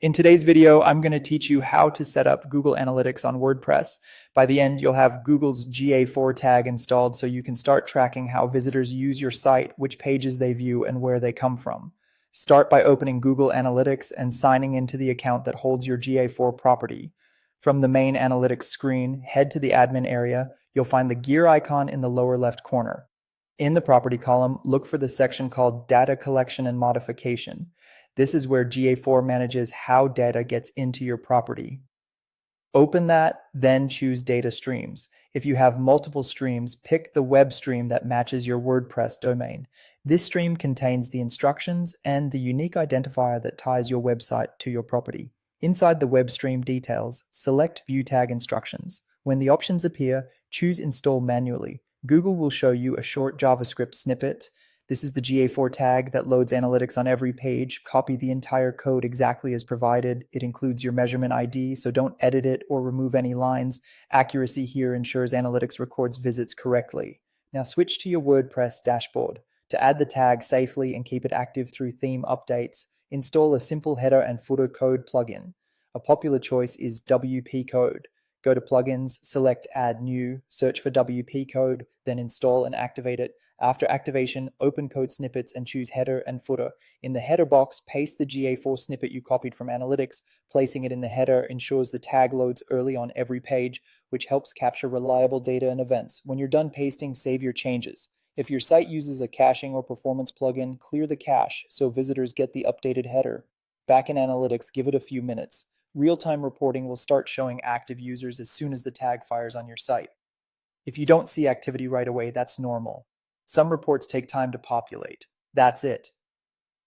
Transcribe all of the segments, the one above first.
In today's video, I'm going to teach you how to set up Google Analytics on WordPress. By the end, you'll have Google's GA4 tag installed so you can start tracking how visitors use your site, which pages they view, and where they come from. Start by opening Google Analytics and signing into the account that holds your GA4 property. From the main Analytics screen, head to the admin area. You'll find the gear icon in the lower left corner. In the property column, look for the section called Data Collection and Modification. This is where GA4 manages how data gets into your property. Open that, then choose Data Streams. If you have multiple streams, pick the web stream that matches your WordPress domain. This stream contains the instructions and the unique identifier that ties your website to your property. Inside the web stream details, select View Tag Instructions. When the options appear, choose Install manually. Google will show you a short JavaScript snippet. This is the GA4 tag that loads analytics on every page. Copy the entire code exactly as provided. It includes your measurement ID, so don't edit it or remove any lines. Accuracy here ensures analytics records visits correctly. Now switch to your WordPress dashboard. To add the tag safely and keep it active through theme updates, install a simple header and footer code plugin. A popular choice is WP Code. Go to Plugins, select Add New, search for WP Code, then install and activate it. After activation, open code snippets and choose header and footer. In the header box, paste the GA4 snippet you copied from Analytics. Placing it in the header ensures the tag loads early on every page, which helps capture reliable data and events. When you're done pasting, save your changes. If your site uses a caching or performance plugin, clear the cache so visitors get the updated header. Back in Analytics, give it a few minutes. Real-time reporting will start showing active users as soon as the tag fires on your site. If you don't see activity right away, that's normal. Some reports take time to populate. That's it.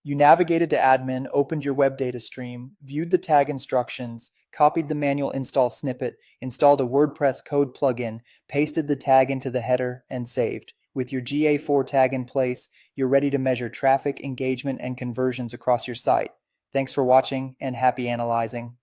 You navigated to admin, opened your web data stream, viewed the tag instructions, copied the manual install snippet, installed a WordPress code plugin, pasted the tag into the header, and saved. With your GA4 tag in place, you're ready to measure traffic, engagement, and conversions across your site. Thanks for watching, and happy analyzing.